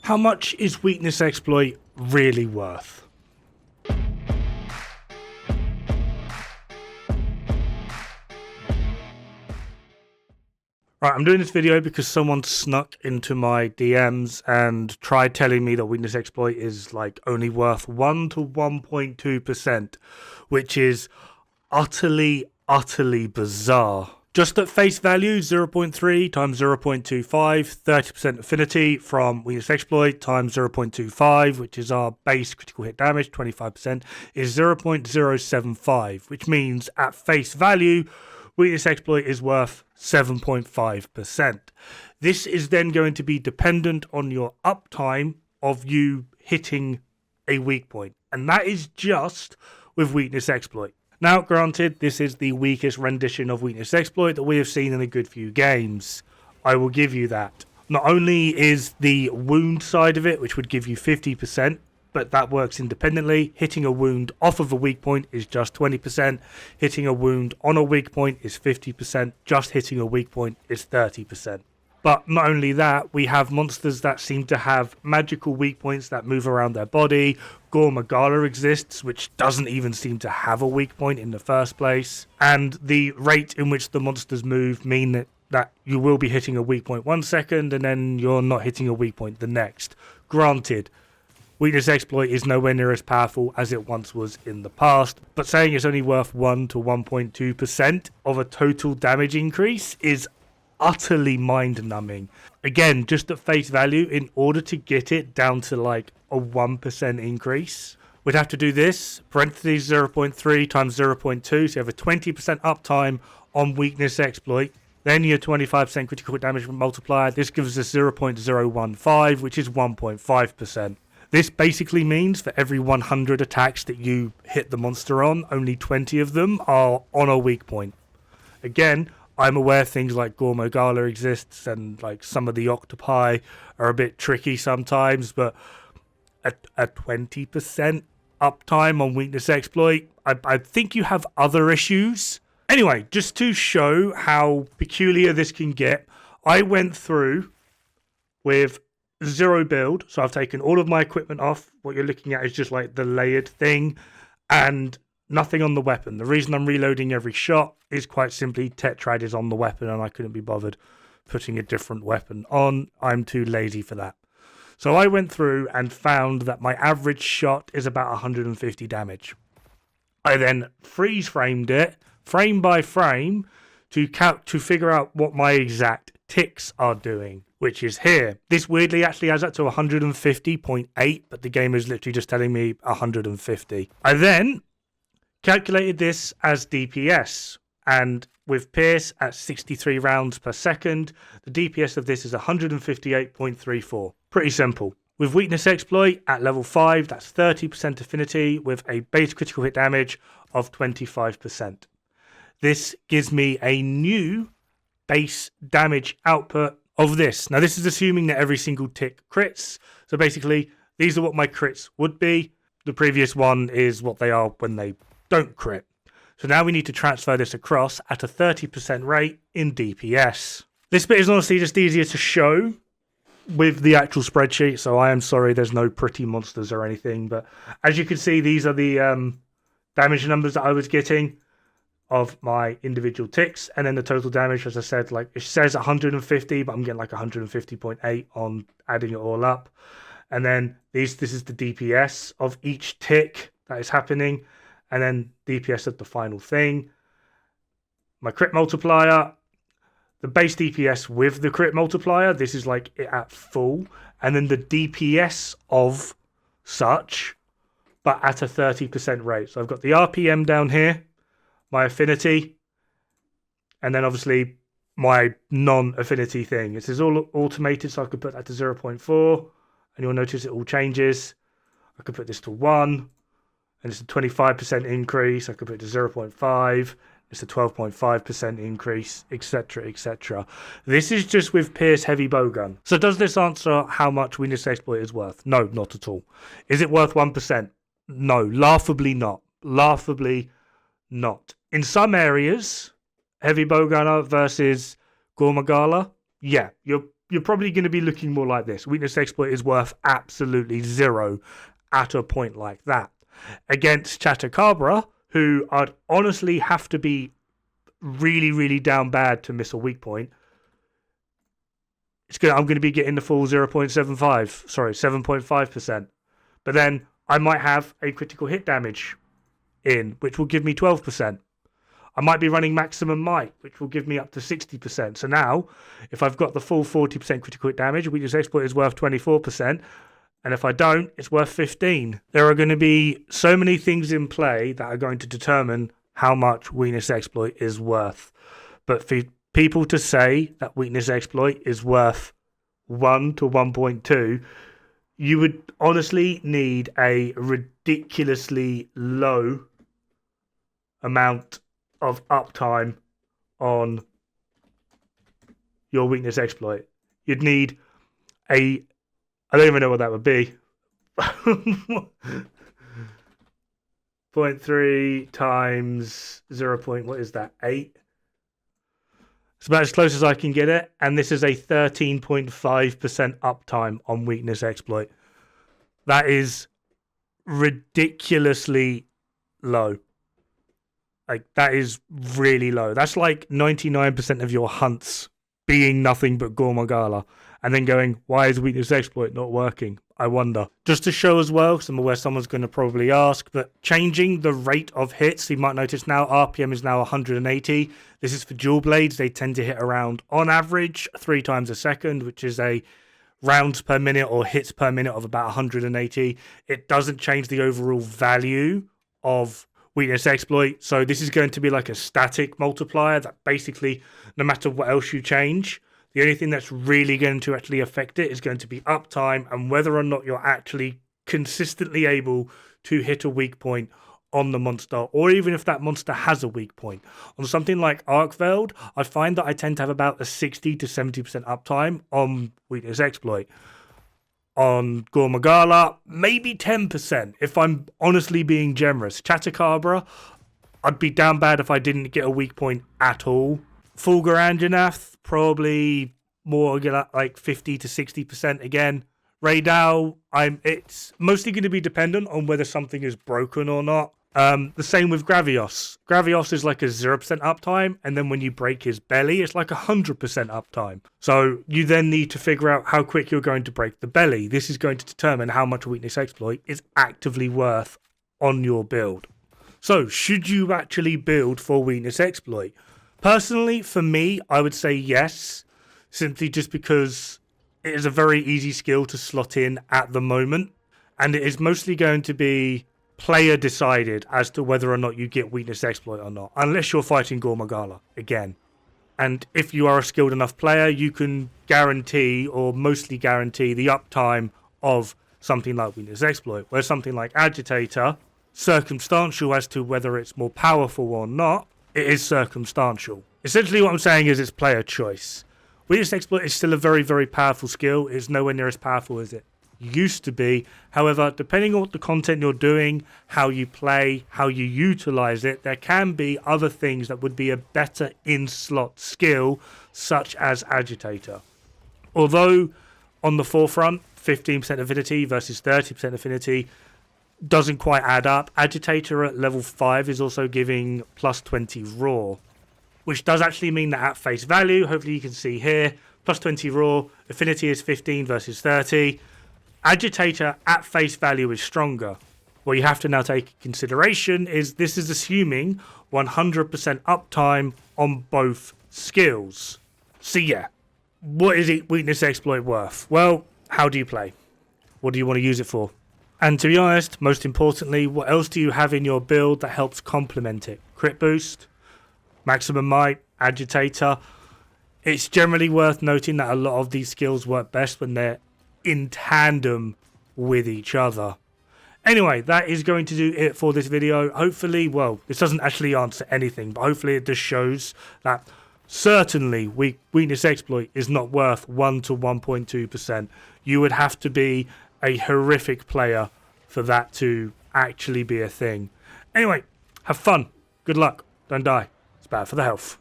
How much is weakness exploit really worth? Right, I'm doing this video because someone snuck into my DMs and tried telling me that weakness exploit is like only worth 1 to 1.2%, which is utterly bizarre. Just at face value, 0.3 times 0.25, 30% affinity from weakness exploit times 0.25, which is our base critical hit damage, 25%, is 0.075, which means at face value, weakness exploit is worth 7.5%. This is then going to be dependent on your uptime of you hitting a weak point. And that is just with weakness exploit. Now, granted, this is the weakest rendition of weakness exploit that we have seen in a good few games. I will give you that. Not only is the wound side of it, which would give you 50%, but that works independently. Hitting a wound off of a weak point is just 20%. Hitting a wound on a weak point is 50%. Just hitting a weak point is 30%. But not only that, we have monsters that seem to have magical weak points that move around their body. Dod-Magala exists, which doesn't even seem to have a weak point in the first place. And the rate in which the monsters move mean that you will be hitting a weak point 1 second and then you're not hitting a weak point the next. Granted, weakness exploit is nowhere near as powerful as it once was in the past, but saying it's only worth 1 to 1.2% of a total damage increase is utterly mind-numbing. Again, just at face value, in order to get it down to like a 1% increase, we'd have to do this, parentheses 0.3 times 0.2, so you have a 20% uptime on weakness exploit. Then your 25% critical damage multiplier. This gives us 0.015, which is 1.5%. This basically means for every 100 attacks that you hit the monster on, only 20 of them are on a weak point. Again, I'm aware things like Dod-Magala exists and like some of the octopi are a bit tricky sometimes, but a 20% uptime on weakness exploit, I think you have other issues. Anyway, just to show how peculiar this can get, I went through with 0 build, so I've taken all of my equipment off. What you're looking at is just like the layered thing and nothing on the weapon. The reason I'm reloading every shot is quite simply Tetrad is on the weapon and I couldn't be bothered putting a different weapon on. I'm too lazy for that. So I went through and found that my average shot is about 150 damage. I then freeze framed it frame by frame to figure out what my exact ticks are doing, which is here. This weirdly actually adds up to 150.8, but the game is literally just telling me 150. I then calculated this as DPS, and with Pierce at 63 rounds per second, the DPS of this is 158.34. Pretty simple. With weakness exploit at level 5, that's 30% affinity with a base critical hit damage of 25%. This gives me a new base damage output of this. Now, this is assuming that every single tick crits. So basically, these are what my crits would be. The previous one is what they are when they don't crit. So now we need to transfer this across at a 30% rate in DPS. This bit is honestly just easier to show with the actual spreadsheet. So I am sorry, there's no pretty monsters or anything. But as you can see, these are the damage numbers that I was getting of my individual ticks, and then the total damage, as I said, like it says 150, but I'm getting like 150.8 on adding it all up. And then this is the DPS of each tick that is happening, and then DPS of the final thing. My crit multiplier, the base DPS with the crit multiplier, this is like it at full, and then the DPS of such, but at a 30% rate. So I've got the RPM down here, my affinity, and then obviously my non-affinity thing. This is all automated, so I could put that to 0.4, and you'll notice it all changes. I could put this to 1, and it's a 25% increase. I could put it to 0.5, it's a 12.5% increase, etc., etc. This is just with Pierce Heavy Bowgun. So does this answer how much weakness exploit is worth? No, not at all. Is it worth 1%? No, laughably not. Laughably not. In some areas, Heavy Bowgunner versus Dod-Magala, yeah, you're you're probably going to be looking more like this. Weakness exploit is worth absolutely 0 at a point like that. Against Chatacabra, who I'd honestly have to be really, really down bad to miss a weak point, I'm going to be getting the full 7.5%. But then I might have a critical hit damage in, which will give me 12%. I might be running maximum might, which will give me up to 60%. So now, if I've got the full 40% critical hit damage, weakness exploit is worth 24%. And if I don't, it's worth 15. There are going to be so many things in play that are going to determine how much weakness exploit is worth. But for people to say that weakness exploit is worth 1 to 1.2, you would honestly need a ridiculously low amount of uptime on your weakness exploit. You'd need I don't even know what that would be. 0.3 times 0. What is that? 8. It's about as close as I can get it, and this is a 13.5% uptime on weakness exploit. That is ridiculously low. Like, that is really low. That's like 99% of your hunts being nothing but Gormagala, and then going, why is weakness exploit not working? I wonder. Just to show as well, because I'm aware someone's going to probably ask, but changing the rate of hits, you might notice now RPM is now 180. This is for dual blades. They tend to hit around, on average, 3 times a second, which is a rounds per minute or hits per minute of about 180. It doesn't change the overall value of weakness exploit. So this is going to be like a static multiplier that basically, no matter what else you change, the only thing that's really going to actually affect it is going to be uptime and whether or not you're actually consistently able to hit a weak point on the monster, or even if that monster has a weak point. On something like Arkveld, I find that I tend to have about a 60 to 70% uptime on weakness exploit. On Gormagala, maybe 10%, if I'm honestly being generous. Chatacabra, I'd be down bad if I didn't get a weak point at all. Fulguranganath, probably more like 50 to 60% again. Raydal, it's mostly going to be dependent on whether something is broken or not. The same with Gravios. Gravios is like a 0% uptime, and then when you break his belly, it's like 100% uptime. So you then need to figure out how quick you're going to break the belly. This is going to determine how much weakness exploit is actively worth on your build. So should you actually build for weakness exploit? Personally, for me, I would say yes, simply just because it is a very easy skill to slot in at the moment, and it is mostly going to be player decided as to whether or not you get weakness exploit or not, unless you're fighting Gormagala again. And if you are a skilled enough player, you can guarantee or mostly guarantee the uptime of something like weakness exploit, where something like Agitator, circumstantial as to whether it's more powerful or not, it is circumstantial. Essentially what I'm saying is it's player choice. Weakness exploit is still a very, very powerful skill. It's nowhere near as powerful as it used to be. However, depending on what the content you're doing, how you play, how you utilize it, there can be other things that would be a better in-slot skill, such as Agitator. Although on the forefront, 15% affinity versus 30% affinity doesn't quite add up. Agitator at level 5 is also giving plus 20 raw, which does actually mean that at face value, hopefully you can see here, plus 20 raw, affinity is 15 versus 30. Agitator at face value is stronger. What you have to now take into consideration is this is assuming 100% uptime on both skills. So yeah, what is it weakness exploit worth? Well, how do you play? What do you want to use it for? And to be honest, most importantly, what else do you have in your build that helps complement it? Crit boost, maximum might, Agitator. It's generally worth noting that a lot of these skills work best when they're in tandem with each other. Anyway, that is going to do it for this video. Hopefully, well, this doesn't actually answer anything, but hopefully it just shows that certainly weakness exploit is not worth 1 to 1.2%. You would have to be a horrific player for that to actually be a thing. Anyway, have fun. Good luck. Don't die. It's bad for the health.